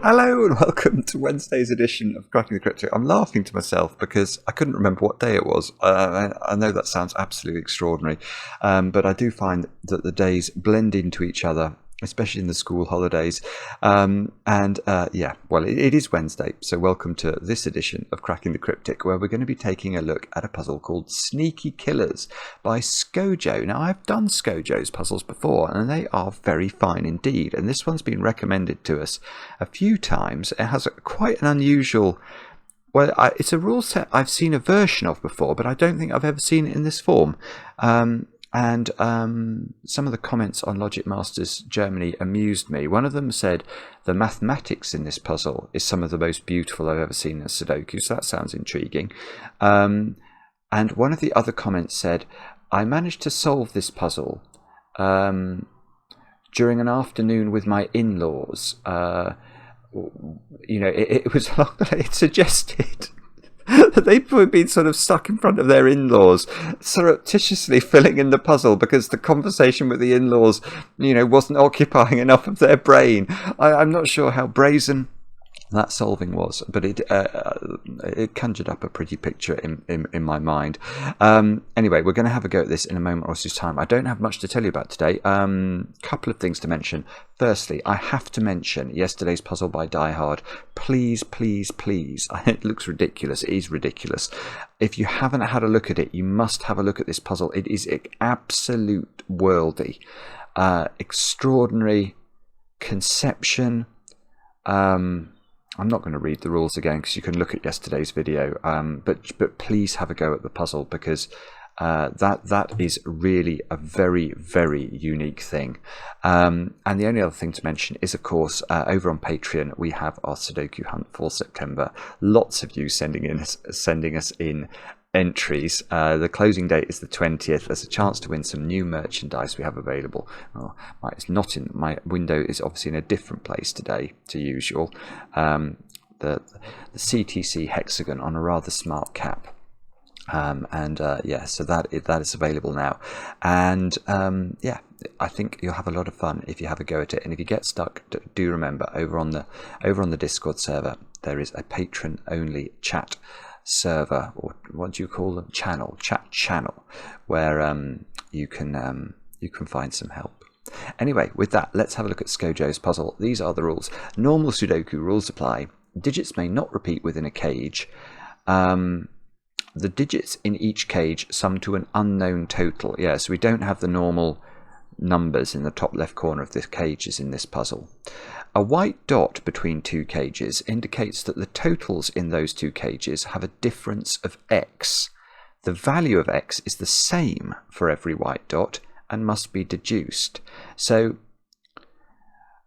Hello and welcome to Wednesday's edition of Cracking the Cryptic. I'm laughing to myself because I couldn't remember what day it was. I know that sounds absolutely extraordinary, but I do find that the days blend into each other, especially in the school holidays. It is Wednesday, so welcome to this edition of Cracking the Cryptic, where we're going to be taking a look at a puzzle called Sneaky Killers by Scojo. Now, I've done Scojo's puzzles before, and they are very fine indeed, and this one's been recommended to us a few times. It has quite an unusual... Well, it's a rule set I've seen a version of before, but I don't think I've ever seen it in this form. And some of the comments on Logic Masters Germany amused me. One of them said the mathematics in this puzzle is some of the most beautiful I've ever seen in Sudoku, so that sounds intriguing. And one of the other comments said, I managed to solve this puzzle during an afternoon with my in-laws. It was long that it suggested that they'd been sort of stuck in front of their in-laws, surreptitiously filling in the puzzle because the conversation with the in-laws, wasn't occupying enough of their brain. I'm not sure how brazen that solving was, but it conjured up a pretty picture in my mind. Anyway, we're going to have a go at this in a moment or two's time. I don't have much to tell you about today. Couple of things to mention. Firstly, I have to mention yesterday's puzzle by Die Hard. Please, please, please. It looks ridiculous. It is ridiculous. If you haven't had a look at it, you must have a look at this puzzle. It is absolute worldy. Extraordinary conception. I'm not going to read the rules again because you can look at yesterday's video, but please have a go at the puzzle because that is really a very, very unique thing. And the only other thing to mention is, of course, over on Patreon we have our Sudoku hunt for September. Lots of you sending us in entries. The closing date is the 20th. There's a chance to win some new merchandise we have available. It's not in my window, is obviously in a different place today to usual. The CTC hexagon on a rather smart cap. So that is available now, and I think you'll have a lot of fun if you have a go at it. And if you get stuck, do remember over on the Discord server there is a patron only chat server, or what do you call them, chat channel, where you can find some help. Anyway, with that, let's have a look at Scojo's puzzle. These are the rules. Normal Sudoku rules apply. Digits may not repeat within a cage. The digits in each cage sum to an unknown total. Yeah, so we don't have the normal numbers in the top left corner of the cages in this puzzle. A white dot between two cages indicates that the totals in those two cages have a difference of x. The value of x is the same for every white dot and must be deduced. So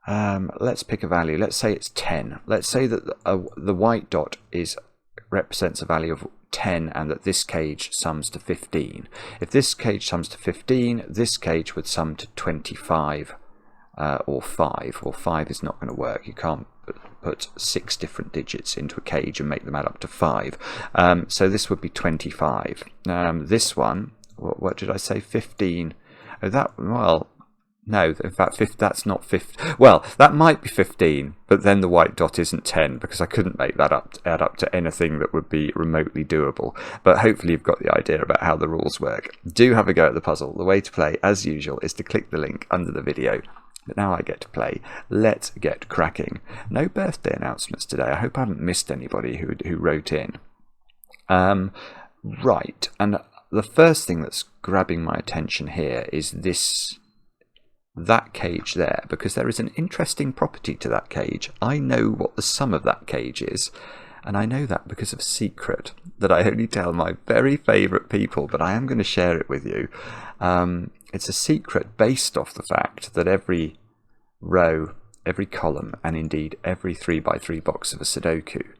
let's pick a value. Let's say it's 10. Let's say that the white dot represents a value of 10 and that this cage sums to 15. If this cage sums to 15, this cage would sum to 25 or 5. Or 5 is not going to work. You can't put 6 different digits into a cage and make them add up to 5. So this would be 25. This one, what did I say? 15. No, in fact, that's not 15. Well, that might be 15, but then the white dot isn't 10 because I couldn't make that add up to anything that would be remotely doable. But hopefully you've got the idea about how the rules work. Do have a go at the puzzle. The way to play, as usual, is to click the link under the video. But now I get to play. Let's get cracking. No birthday announcements today. I hope I haven't missed anybody who wrote in. Right, and the first thing that's grabbing my attention here is that cage there, because there is an interesting property to that cage. I know what the sum of that cage is, and I know that because of a secret that I only tell my very favourite people, but I am going to share it with you. It's a secret based off the fact that every row, every column, and indeed every 3x3 box of a Sudoku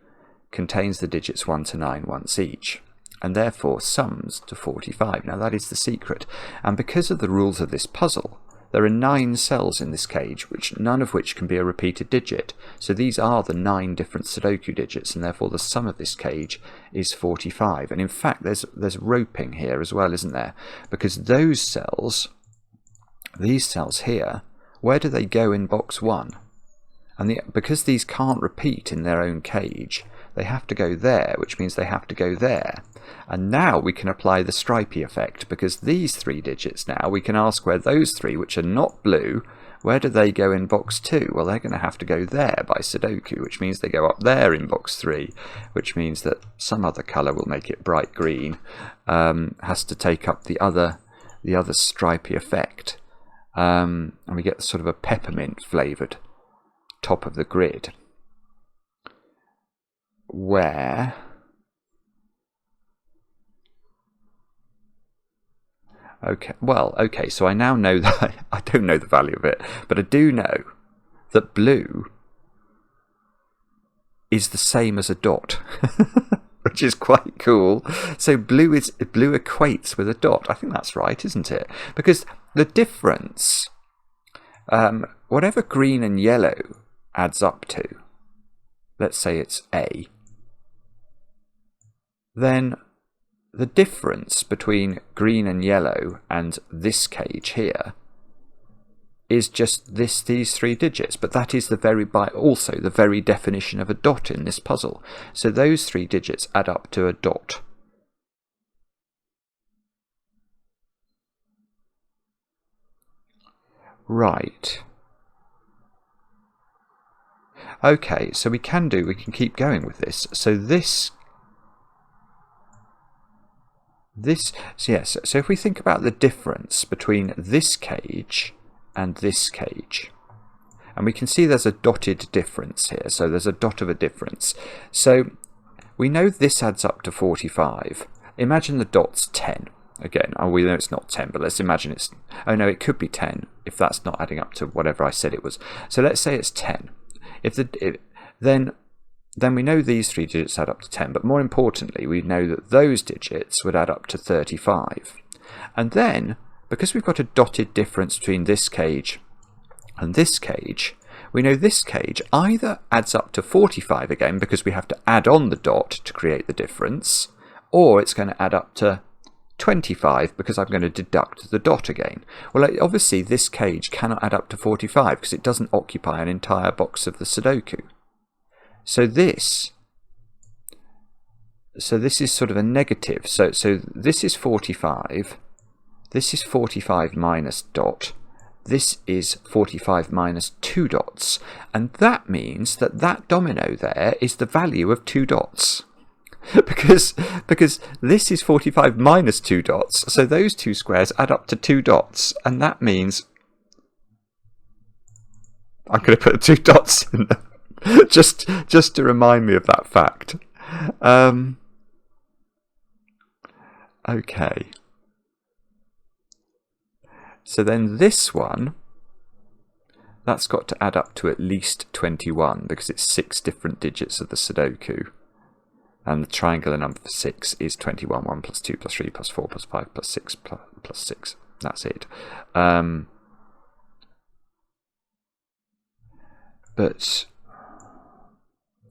contains the digits 1 to 9 once each, and therefore sums to 45. Now that is the secret, and because of the rules of this puzzle, there are 9 cells in this cage, none of which can be a repeated digit. So these are the 9 different Sudoku digits, and therefore the sum of this cage is 45. And in fact, there's roping here as well, isn't there? Because those cells, these cells here, where do they go in box 1? And because these can't repeat in their own cage, they have to go there, which means they have to go there. And now we can apply the stripy effect, because these 3 digits now, we can ask where those 3, which are not blue, where do they go in box 2? Well, they're going to have to go there by Sudoku, which means they go up there in box 3, which means that some other colour will make it bright green, has to take up the other stripy effect. And we get sort of a peppermint flavoured top of the grid, where okay, so I now know that I don't know the value of it, but I do know that blue is the same as a dot, which is quite cool. So blue equates with a dot. I think that's right, isn't it? Because the difference, whatever green and yellow adds up to, let's say it's A, then the difference between green and yellow and this cage here is just these 3 digits, but that is also the very definition of a dot in this puzzle. So those 3 digits add up to a dot. Right. Okay, so we can keep going with this. So so if we think about the difference between this cage and this cage, and we can see there's a dotted difference here, so there's a dot of a difference. So we know this adds up to 45. Imagine the dot's 10. Again, we know it's not 10, but let's imagine it's... Oh no, it could be 10 if that's not adding up to whatever I said it was. So let's say it's 10. Then we know these 3 digits add up to 10, but more importantly, we know that those digits would add up to 35. And then, because we've got a dotted difference between this cage and this cage, we know this cage either adds up to 45 again, because we have to add on the dot to create the difference, or it's going to add up to 25 because I'm going to deduct the dot again. Well, obviously this cage cannot add up to 45 because it doesn't occupy an entire box of the Sudoku. So this is sort of a negative. So this is 45. This is 45 minus dot. This is 45 minus 2 dots. And that means that that domino there is the value of 2 dots. because this is 45 minus 2 dots, so those 2 squares add up to 2 dots, and that means I'm going to put 2 dots in there just to remind me of that fact. Okay, so then this one, that's got to add up to at least 21 because it's 6 different digits of the Sudoku. And the triangular number for 6 is 21. 1 plus 2 plus 3 plus 4 plus 5 plus 6 plus 6. That's it. But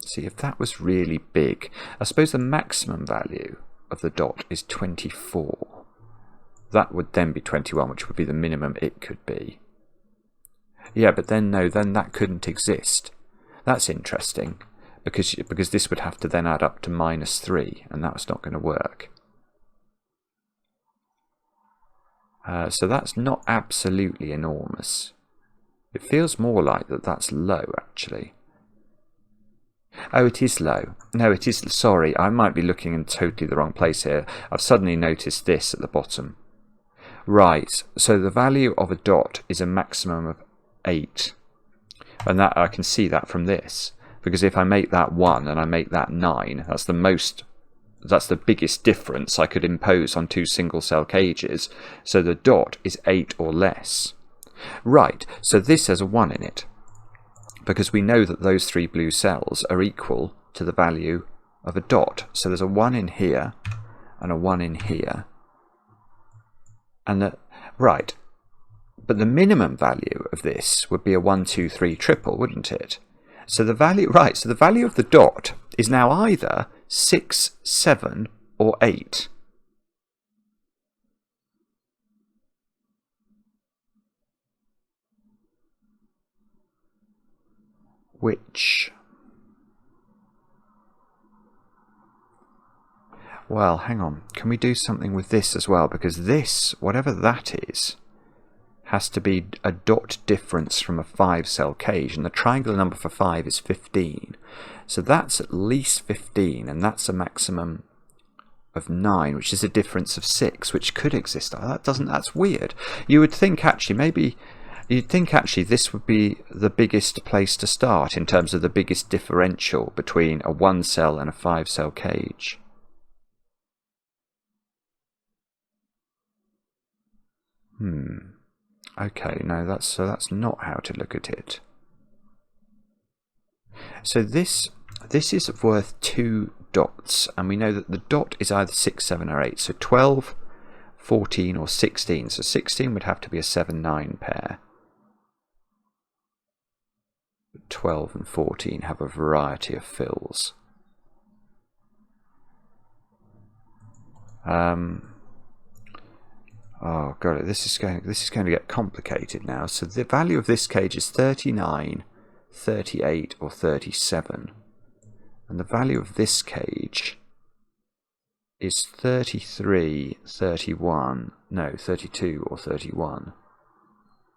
see, if that was really big, I suppose the maximum value of the dot is 24. That would then be 21, which would be the minimum it could be. Yeah, but then no, then that couldn't exist. That's interesting. Because this would have to then add up to minus 3, and that was not going to work. So that's not absolutely enormous. It feels more like that's low, actually. Oh, it is low. No, it is... Sorry, I might be looking in totally the wrong place here. I've suddenly noticed this at the bottom. Right, so the value of a dot is a maximum of 8. And that I can see that from this. Because if I make that 1 and I make that 9, that's the biggest difference I could impose on 2 single cell cages. So the dot is 8 or less. Right, so this has a 1 in it. Because we know that those 3 blue cells are equal to the value of a dot. So there's a 1 in here and a 1 in here. And right, but the minimum value of this would be a 1, 2, 3 triple, wouldn't it? So the value, right, so the value of the dot is now either 6, 7 or 8. which... Well, hang on. Can we do something with this as well? Because this, whatever that is, has to be a dot difference from a 5-cell cage. And the triangular number for 5 is 15. So that's at least 15. And that's a maximum of 9, which is a difference of 6, which could exist. That's weird. You would think actually, you'd think actually this would be the biggest place to start in terms of the biggest differential between a 1-cell and a 5-cell cage. Okay, no, that's not how to look at it. So this is worth 2 dots, and we know that the dot is either 6, 7 or 8. So 12, 14 or 16. So 16 would have to be a 7-9 pair. 12 and 14 have a variety of fills. Oh god, this is going to get complicated now. So the value of this cage is 39, 38 or 37. And the value of this cage is 33, 31, no, 32 or 31.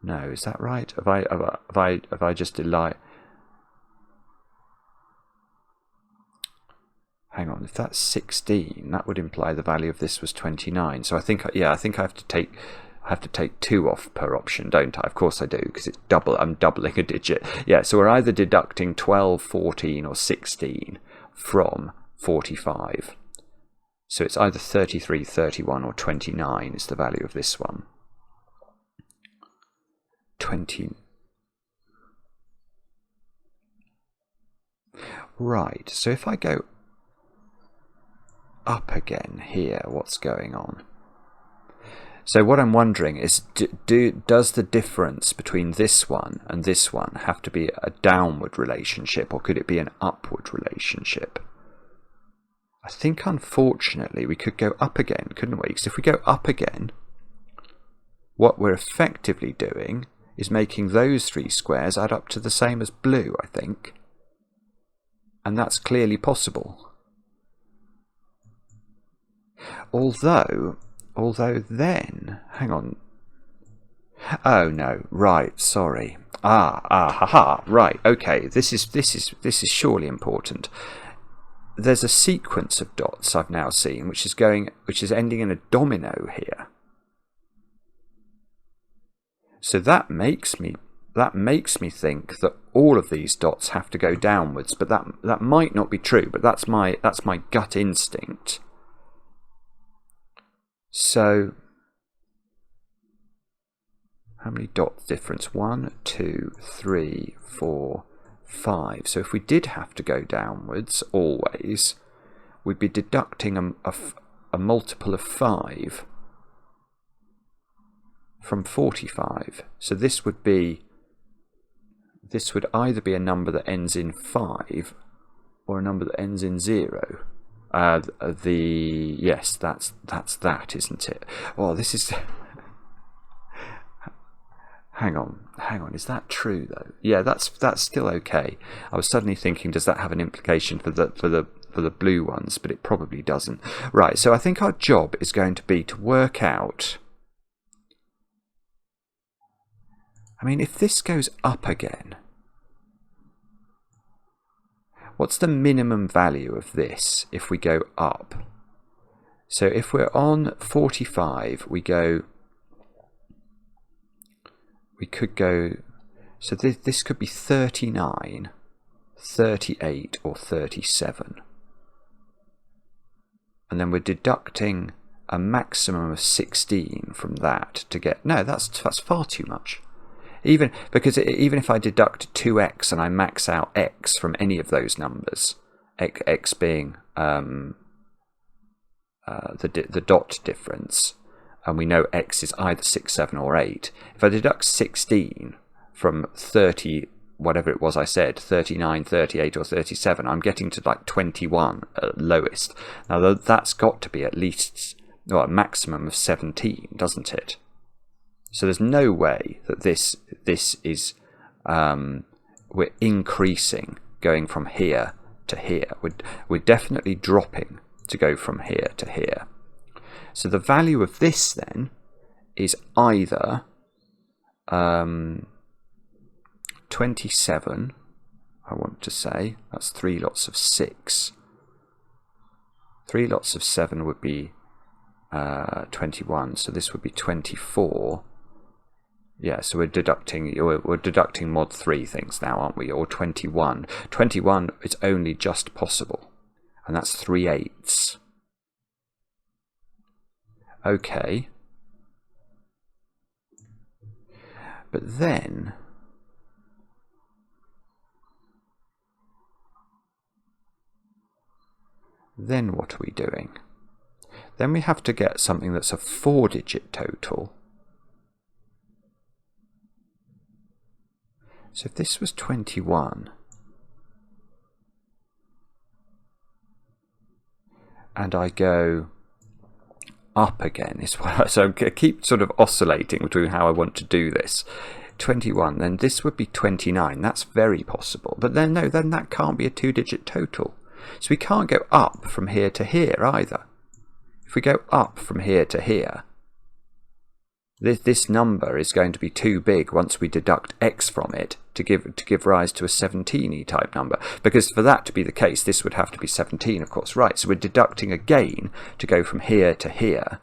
No, is that right? Have I just lied? Hang on, if that's 16, that would imply the value of this was 29. So I think I have to take 2 off per option, don't I? Of course I do, because it's I'm doubling a digit. Yeah, so we're either deducting 12, 14 or 16 from 45. So it's either 33, 31 or 29 is the value of this one. 20. Right, so if I go up again here, what's going on? So what I'm wondering is, does the difference between this one and this one have to be a downward relationship, or could it be an upward relationship? I think unfortunately we could go up again, couldn't we? Because if we go up again, what we're effectively doing is making those 3 squares add up to the same as blue, I think. And that's clearly possible. Although then, hang on. Oh no, right, sorry. Right, okay. This is surely important. There's a sequence of dots I've now seen, which is ending in a domino here. So that makes me think that all of these dots have to go downwards, but that might not be true. But that's my gut instinct. So, how many dots difference? 1, 2, 3, 4, 5. So if we did have to go downwards always, we'd be deducting a multiple of 5 from 45. So this would either be a number that ends in 5 or a number that ends in 0. Yes, that's that, isn't it? Oh, this is. Hang on. Is that true though? Yeah, that's still okay. I was suddenly thinking, does that have an implication for the blue ones? But it probably doesn't. Right. So I think our job is going to be to work out. I mean, if this goes up again, what's the minimum value of this if we go up? So if we're on 45, we could go, so this could be 39, 38 or 37. And then we're deducting a maximum of 16 from that to get, no, that's far too much. Even if I deduct 2x and I max out x from any of those numbers, x being the dot difference, and we know x is either 6, 7 or 8. If I deduct 16 from 30, whatever it was I said, 39, 38 or 37, I'm getting to like 21 at lowest. Now that's got to be at least a maximum of 17, doesn't it? So there's no way that this is we're increasing, going from here to here. We're definitely dropping to go from here to here. So the value of this then is either 27, I want to say. That's 3 lots of 6. 3 lots of 7 would be 21, so this would be 24. Yeah, so we're deducting mod 3 things now, aren't we? Or 21. 21 is only just possible, and that's 3/8. Okay. But then what are we doing? Then we have to get something that's a 4-digit total. So if this was 21, and I go up again, so I keep sort of oscillating between how I want to do this. 21, then this would be 29. That's very possible. But then no, then that can't be a 2-digit total. So we can't go up from here to here either. If we go up from here to here, this number is going to be too big once we deduct x from it to give rise to a 17y type number. Because for that to be the case, this would have to be 17, of course, right? So we're deducting again to go from here to here.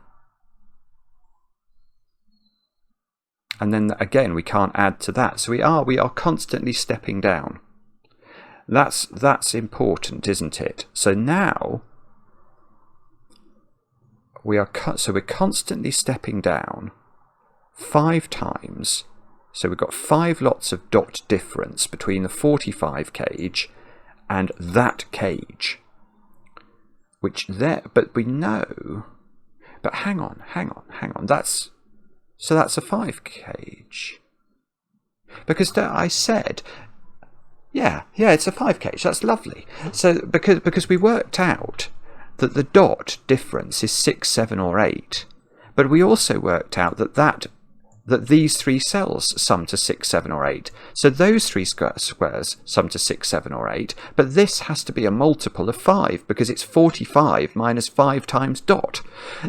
And then again, we can't add to that. So we are constantly stepping down. That's important, isn't it? So now we're constantly stepping down 5 times. So we've got 5 lots of dot difference between the 45 cage and that cage. But we know. But hang on. That's a 5 cage. Because I said, yeah, it's a 5 cage. That's lovely. So because we worked out that the dot difference is 6, 7, or 8, but we also worked out that these 3 cells sum to 6, 7, or 8. So those 3 squares sum to 6, 7, or 8. But this has to be a multiple of 5 because it's 45 minus 5 times dot.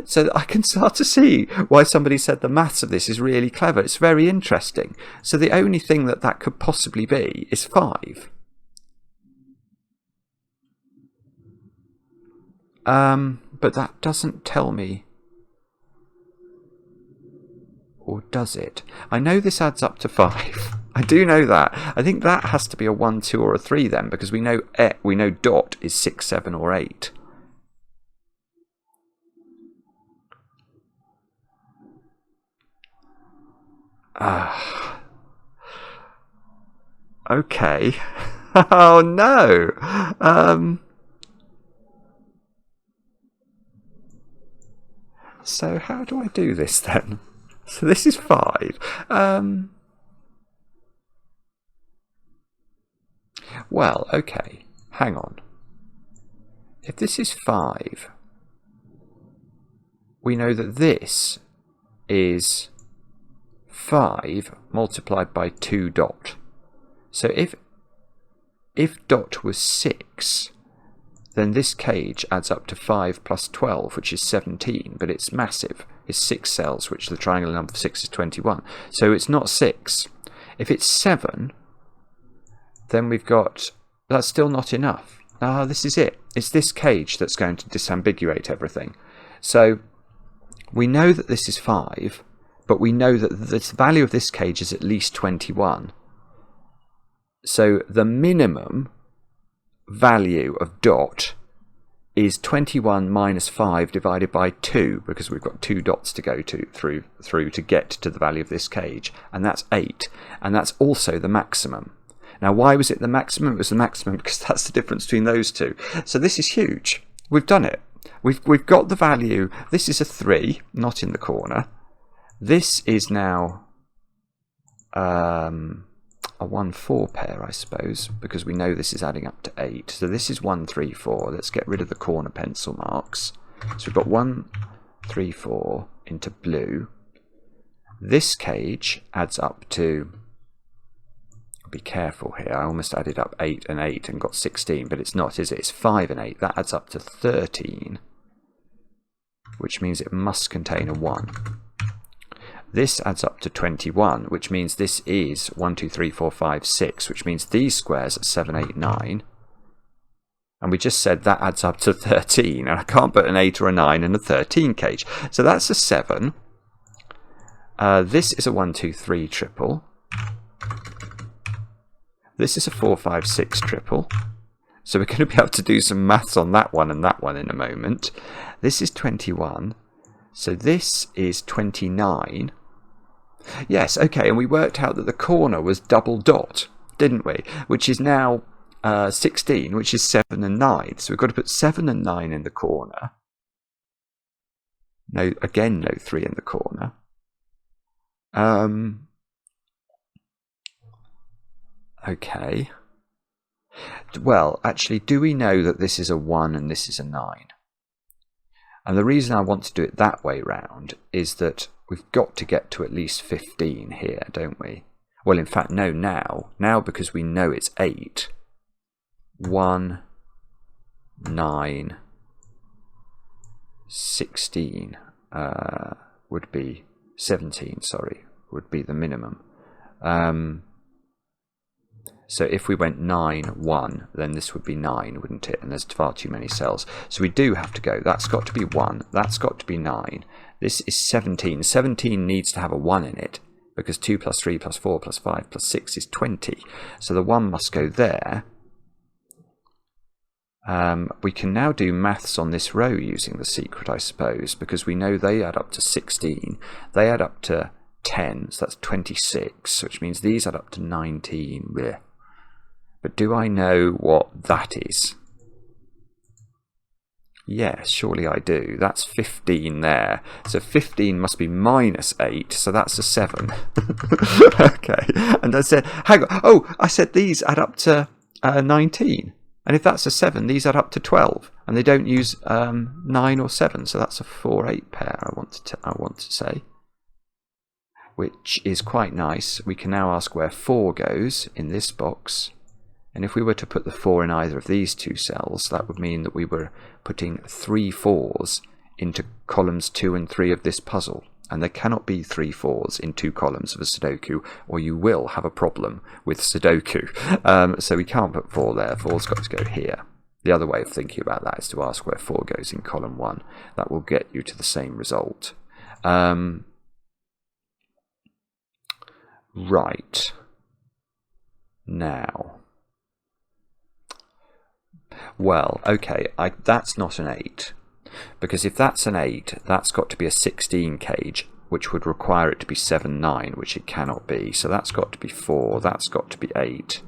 So I can start to see why somebody said the maths of this is really clever. It's very interesting. So the only thing that could possibly be is 5. But that doesn't tell me. Or does it? I know this adds up to 5. I do know that. I think that has to be a 1, 2, or a 3 then, because we know dot is 6, 7, or 8. Okay. Oh no. So how do I do this then? So this is 5. Well, okay. Hang on. If this is 5, we know that this is 5 multiplied by 2 dot. So if dot was 6, then this cage adds up to 5 plus 12, which is 17, but it's massive. It's 6 cells, which the triangular number of 6 is 21. So it's not 6. If it's 7, then we've got... That's still not enough. This is it. It's this cage that's going to disambiguate everything. So we know that this is 5, but we know that the value of this cage is at least 21. So the minimum value of dot is 21 minus 5 divided by 2, because we've got 2 dots to go through to get to the value of this cage, and that's 8, and that's also the maximum. Now, why was it the maximum? It was the maximum because that's the difference between those two. So this is huge. We've done it. We've got the value. This is a 3, not in the corner. This is now a 1-4 pair, I suppose, because we know this is adding up to 8. So this is 1, 3, 4. Let's get rid of the corner pencil marks. So we've got 1, 3, 4 into blue. This cage adds up to be careful here. I almost added up 8 and 8 and got 16, but it's not, is it? It's 5 and 8. That adds up to 13, which means it must contain a 1. This adds up to 21, which means this is 1, 2, 3, 4, 5, 6, which means these squares are 7, 8, 9. And we just said that adds up to 13, and I can't put an 8 or a 9 in a 13 cage. So that's a 7. This is a 1, 2, 3 triple. This is a 4, 5, 6 triple. So we're going to be able to do some maths on that one and that one in a moment. This is 21. So this is 29. Yes, okay, and we worked out that the corner was double dot, didn't we? Which is now 16, which is 7 and 9. So we've got to put 7 and 9 in the corner. No, again, no 3 in the corner. Okay. Well, actually, do we know that this is a 1 and this is a 9? And the reason I want to do it that way round is that we've got to get to at least 15 here, don't we? Well, in fact, no, now because we know it's 8. 1, 9, 16 would be 17, sorry, would be the minimum. So if we went 9, 1, then this would be 9, wouldn't it? And there's far too many cells. So we do have to go. That's got to be 1. That's got to be 9. This is 17. 17 needs to have a 1 in it, because 2 plus 3 plus 4 plus 5 plus 6 is 20. So the 1 must go there. We can now do maths on this row using the secret, I suppose, because we know they add up to 16. They add up to 10, so that's 26, which means these add up to 19. Blech. But do I know what that is? Yes, surely I do. That's 15 there. So 15 must be minus 8, so that's a 7. Okay. And I said, hang on. Oh, I said these add up to 19. And if that's a 7, these add up to 12. And they don't use 9 or 7, so that's a 4-8 pair, I want to say. Which is quite nice. We can now ask where 4 goes in this box. And if we were to put the 4 in either of these two cells, that would mean that we were putting 3 4s into columns 2 and 3 of this puzzle. And there cannot be 3 4s in 2 columns of a Sudoku, or you will have a problem with Sudoku. So we can't put 4 there. 4's got to go here. The other way of thinking about that is to ask where 4 goes in column 1. That will get you to the same result. Right. Now. Well, okay, that's not an 8. Because if that's an 8, that's got to be a 16 cage, which would require it to be 7, 9, which it cannot be. So that's got to be 4, that's got to be 8.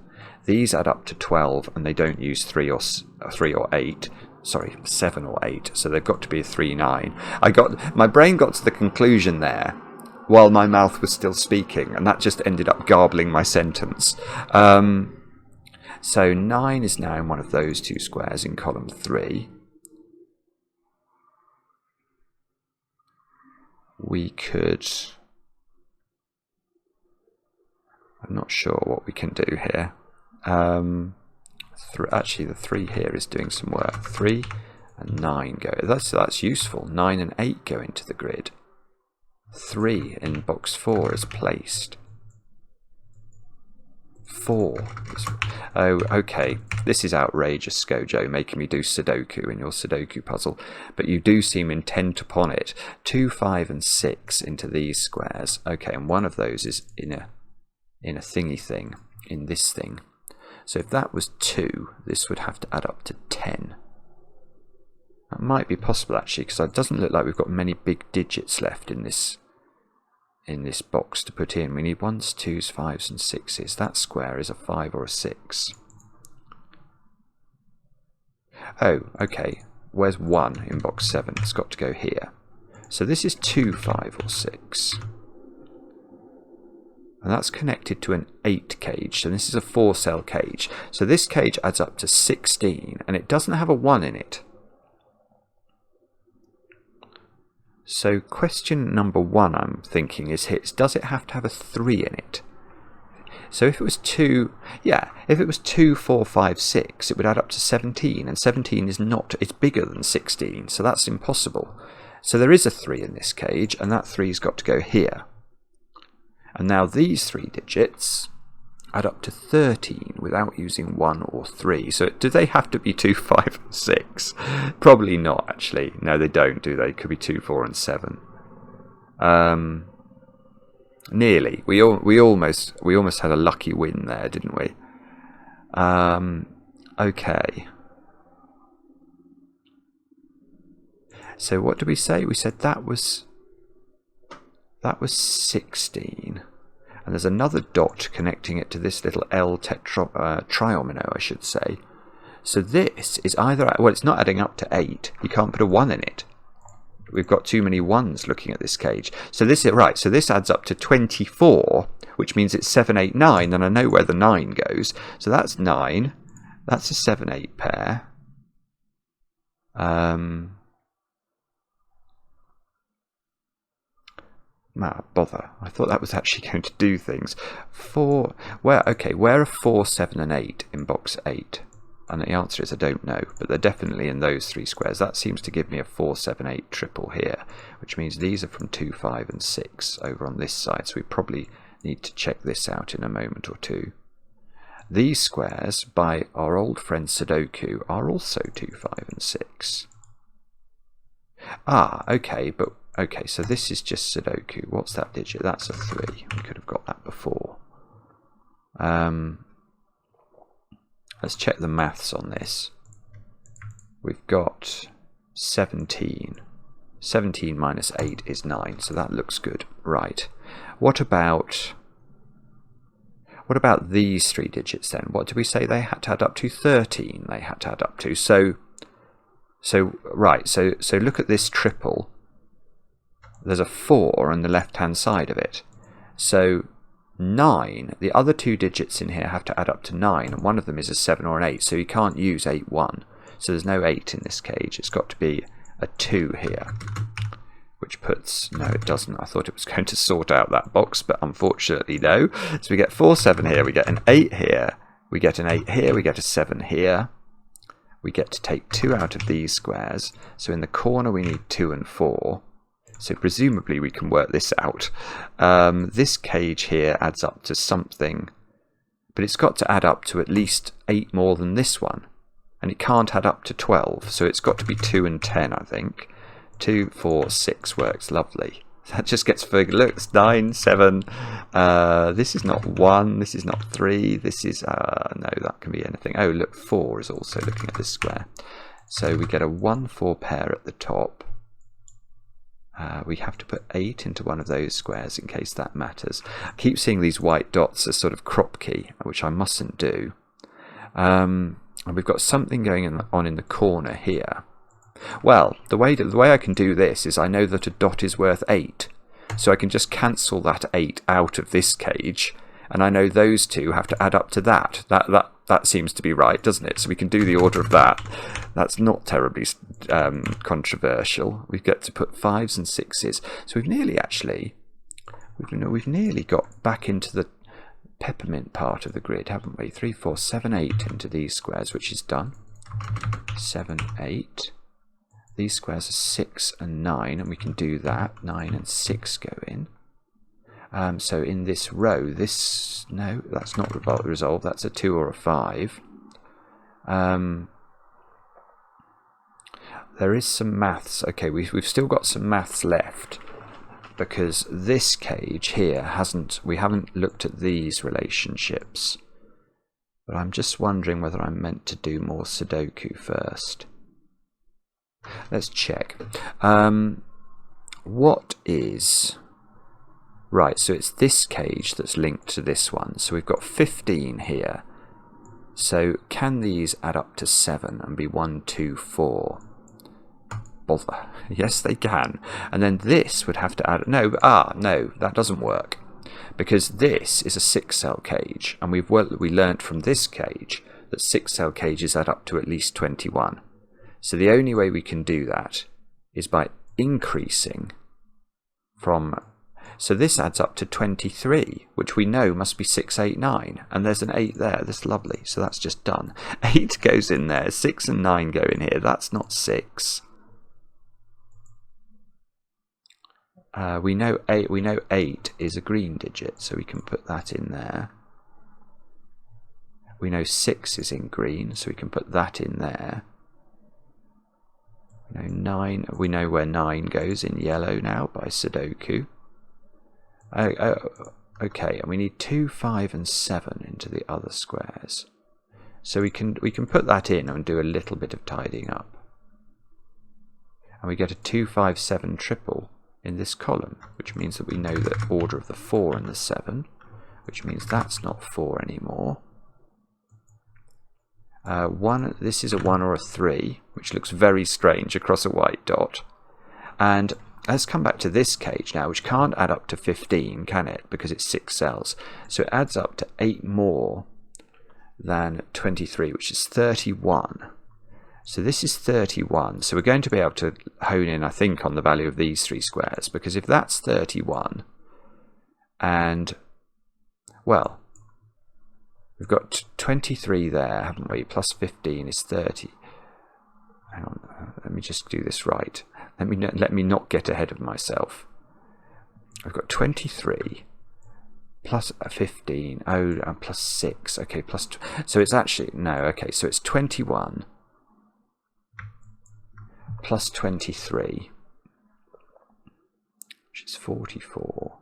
These add up to 12, and they don't use 3 or 8. Sorry, 7 or 8. So they've got to be a 3, 9. My brain got to the conclusion there while my mouth was still speaking, and that just ended up garbling my sentence. So 9 is now in one of those two squares in column 3. We could... I'm not sure what we can do here. Actually, the 3 here is doing some work. 3 and 9 go. That's useful. 9 and 8 go into the grid. 3 in box 4 is placed. 4 is... Oh, okay. This is outrageous, Scojo, making me do Sudoku in your Sudoku puzzle. But you do seem intent upon it. 2, 5 and 6 into these squares. Okay, and one of those is in a thingy thing, in this thing. So if that was 2, this would have to add up to 10. That might be possible, actually, because it doesn't look like we've got many big digits left in this box to put in. We need 1s, 2s, 5s and 6s. That square is a 5 or a 6. Oh, okay. Where's 1 in box 7? It's got to go here. So this is 2, 5 or 6. And that's connected to an 8 cage. So this is a 4-cell cage. So this cage adds up to 16, and it doesn't have a 1 in it. So question number 1 I'm thinking is does it have to have a 3 in it? So if it was 2, yeah, if it was 2, 4, 5, 6, it would add up to 17, and 17 is not, it's bigger than 16, so that's impossible. So there is a 3 in this cage, and that 3's got to go here. And now these 3 digits add up to 13 without using 1 or 3. So do they have to be 2, 5, and 6? Probably not, actually. No, they don't, do they? Could be 2, 4, and 7. Nearly. We almost had a lucky win there, didn't we? Okay. So what did we say? We said that was 16, and there's another dot connecting it to this little L triomino, I should say. So this is either, well, it's not adding up to 8. You can't put a 1 in it. We've got too many 1s looking at this cage. So this is right. So this adds up to 24, which means it's 7, 8, 9, and I know where the 9 goes. So that's 9. That's a 7, 8 pair. Bother. I thought that was actually going to do things. 4. Where are 4, 7, and 8 in box 8? And the answer is I don't know, but they're definitely in those 3 squares. That seems to give me a 4, 7, 8 triple here, which means these are from 2, 5, and 6 over on this side. So we probably need to check this out in a moment or two. These squares, by our old friend Sudoku, are also 2, 5, and 6. Okay, so this is just Sudoku. What's that digit? That's a 3. We could have got that before. Let's check the maths on this. We've got 17. 17 minus 8 is 9, so that looks good. Right. What about these 3 digits then? What did we say they had to add up to? 13 they had to add up to. So look at this triple. There's a 4 on the left-hand side of it. So 9, the other 2 digits in here have to add up to 9, and one of them is a 7 or an 8, so you can't use 8, 1. So there's no 8 in this cage. It's got to be a 2 here, which puts, no it doesn't. I thought it was going to sort out that box, but unfortunately no. So we get 4, 7 here, we get an 8 here, we get an 8 here, we get a 7 here. We get to take 2 out of these squares, so in the corner we need 2 and 4. So presumably we can work this out. This cage here adds up to something, but it's got to add up to at least 8 more than this one. And it can't add up to 12, so it's got to be 2 and 10, I think. 2, 4, 6 works lovely. That just gets figured. Look, it's 9, 7. This is not 1, this is not 3, this is, no, that can be anything. Oh, look, 4 is also looking at this square. So we get a 1, 4 pair at the top. We have to put 8 into one of those squares in case that matters. I keep seeing these white dots as sort of crop key, which I mustn't do. And we've got something going on in the corner here. Well, the way I can do this is I know that a dot is worth 8. So I can just cancel that 8 out of this cage, and I know those 2 have to add up to that. That seems to be right, doesn't it? So we can do the order of that. That's not terribly controversial. We get to put 5s and 6s. So we've nearly we've nearly got back into the peppermint part of the grid, haven't we? 3, 4, 7, 8 into these squares, which is done. 7, 8. These squares are 6 and 9, and we can do that. 9 and 6 go in. So in this row, no, that's not resolved. That's a 2 or a 5. There is some maths. Okay, we've still got some maths left, because this cage here we haven't looked at these relationships. But I'm just wondering whether I'm meant to do more Sudoku first. Let's check. What is... Right, so it's this cage that's linked to this one. So we've got 15 here. So can these add up to 7 and be 1, 2, 4? Bother. Yes, they can. And then this would have to add... No, no, that doesn't work. Because this is a 6-cell cage. And we learnt from this cage that 6-cell cages add up to at least 21. So the only way we can do that is by increasing from... So this adds up to 23, which we know must be 6, 8, 9. And there's an 8 there. That's lovely. So that's just done. 8 goes in there. 6 and 9 go in here. That's not 6. We know 8 is a green digit, so we can put that in there. We know 6 is in green, so we can put that in there. We know 9. We know where 9 goes in yellow now by Sudoku. Okay, and we need 2, 5, and 7 into the other squares. So we can put that in and do a little bit of tidying up. And we get a 2, 5, 7 triple in this column, which means that we know the order of the 4 and the 7, which means that's not 4 anymore. This is a 1 or a 3, which looks very strange across a white dot. And let's come back to this cage now, which can't add up to 15, can it? Because it's 6 cells. So it adds up to 8 more than 23, which is 31. So this is 31. So we're going to be able to hone in, I think, on the value of these 3 squares. Because if that's 31, and, well, we've got 23 there, haven't we? Plus 15 is 30. Hang on, let me just do this right. Let me not get ahead of myself. I've got 23 plus 15. Oh, plus 6. Okay, so it's actually, no, okay, so it's 21 plus 23, which is 44.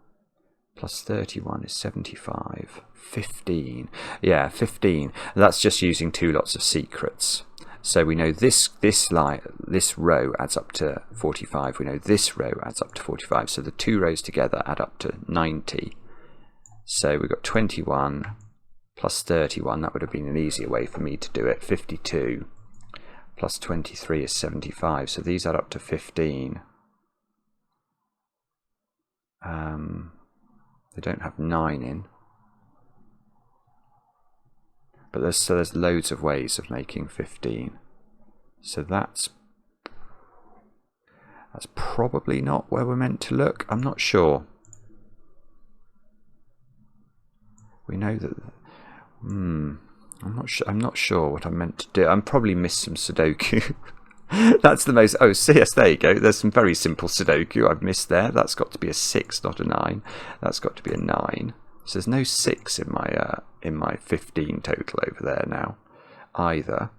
Plus 31 is 75. 15. Yeah, 15. That's just using 2 lots of secrets. So we know this row adds up to 45. We know this row adds up to 45. So the 2 rows together add up to 90. So we've got 21 plus 31. That would have been an easier way for me to do it. 52 plus 23 is 75. So these add up to 15. They don't have 9 in. But there's loads of ways of making 15. So that's probably not where we're meant to look. I'm not sure. We know that. I'm not sure what I'm meant to do. I'm probably missed some Sudoku. That's the most. Oh, yes, there you go. There's some very simple Sudoku I've missed there. That's got to be a 6, not a 9. That's got to be a 9. So there's no 6 in my 15 total over there now, either.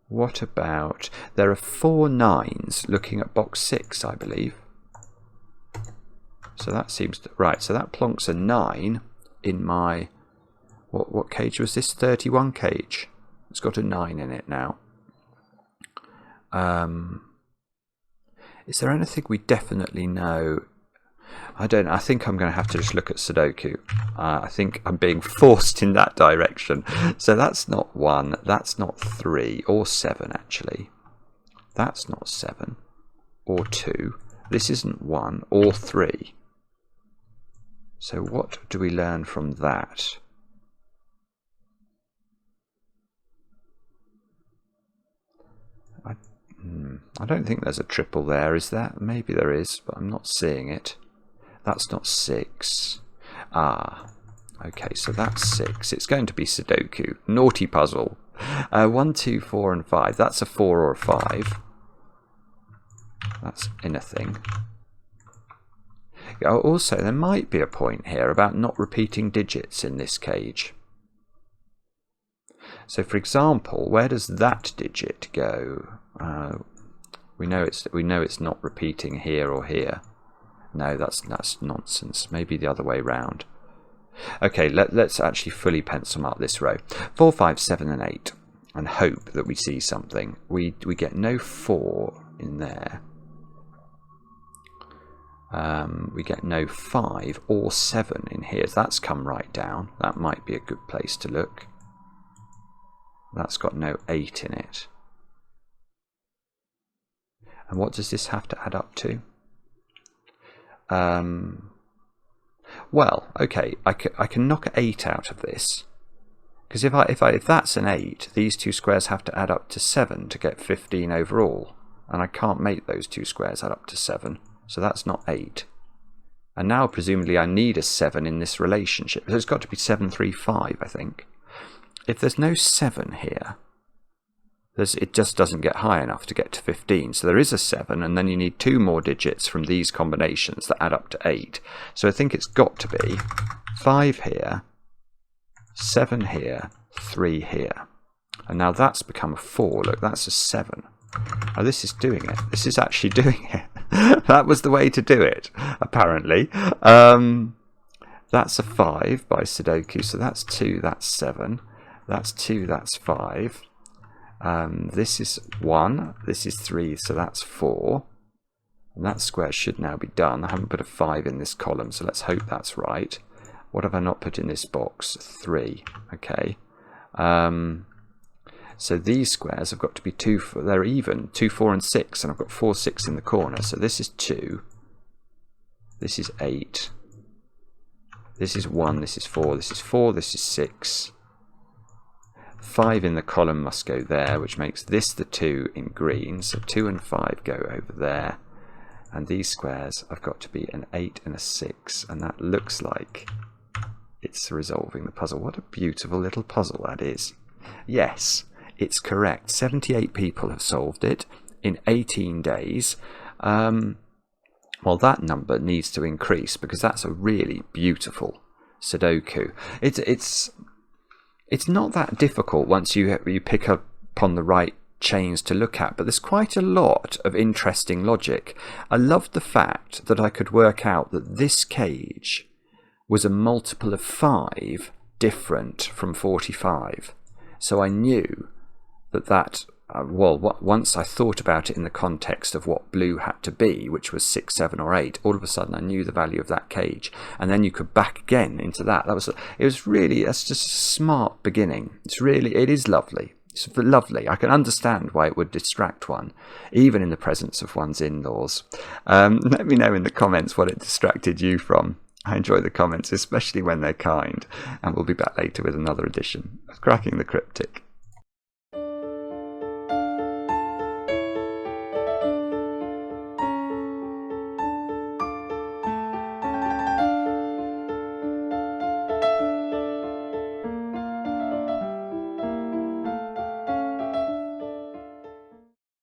What about? There are 4 9s looking at box 6, I believe. So that seems to, right. So that plonks a 9 in my. What cage was this? 31 cage. It's got a 9 in it now. Is there anything we definitely know? I don't know. I think I'm going to have to just look at Sudoku. I think I'm being forced in that direction. So that's not 1. That's not 3 or 7 actually. That's not 7 or 2. This isn't 1 or 3. So what do we learn from that? I don't think there's a triple there, is there? Maybe there is, but I'm not seeing it. That's not 6. Ah, okay, so that's 6. It's going to be Sudoku. Naughty puzzle. 1, 2, 4, and 5. That's a 4 or a 5. That's anything. Also, there might be a point here about not repeating digits in this cage. So, for example, where does that digit go? We know it's not repeating here or here. No, that's nonsense. Maybe the other way round. Okay, let's actually fully pencil mark this row. 4, 5, 7, and 8, and hope that we see something. We get no 4 in there. We get no 5 or 7 in here. So that's come right down. That might be a good place to look. That's got no 8 in it. And what does this have to add up to? Well, okay, I can knock 8 out of this, because if that's an 8, these 2 squares have to add up to 7 to get 15 overall. and I can't make those two squares add up to 7, so that's not 8. And now presumably I need a 7 in this relationship, so it's got to be 7, 3, 5, I think. If there's no 7 here, it just doesn't get high enough to get to 15. So there is a 7, and then you need 2 more digits from these combinations that add up to 8. So I think it's got to be 5 here, 7 here, 3 here. And now that's become a 4. Look, that's a 7. Oh, this is doing it. This is actually doing it. That was the way to do it, apparently. That's a 5 by Sudoku. So that's 2, that's 7. That's 2, that's 5. This is 1, this is 3, so that's 4. And that square should now be done. I haven't put a 5 in this column, so let's hope that's right. What have I not put in this box? 3. Okay. So these squares have got to be 2, they're even, 2, 4 and 6, and I've got 4, 6 in the corner. So this is 2, this is 8, this is 1, this is 4, this is 4, this is 6. 5 in the column must go there, which makes this the 2 in green. So 2 and 5 go over there. And these squares have got to be an 8 and a 6. And that looks like it's resolving the puzzle. What a beautiful little puzzle that is. Yes, it's correct. 78 people have solved it in 18 days. Well, that number needs to increase because that's a really beautiful Sudoku. It's not that difficult once you pick up on the right chains to look at, but there's quite a lot of interesting logic. I loved the fact that I could work out that this cage was a multiple of 5 different from 45. So I knew that once I thought about it in the context of what blue had to be, which was 6, 7 or 8, all of a sudden I knew the value of that cage, and then you could back again into that. That's just a smart beginning. It is lovely. It's lovely. I can understand why it would distract one, even in the presence of one's in-laws. Let me know in the comments what it distracted you from. I enjoy the comments, especially when they're kind, and we'll be back later with another edition of Cracking the Cryptic.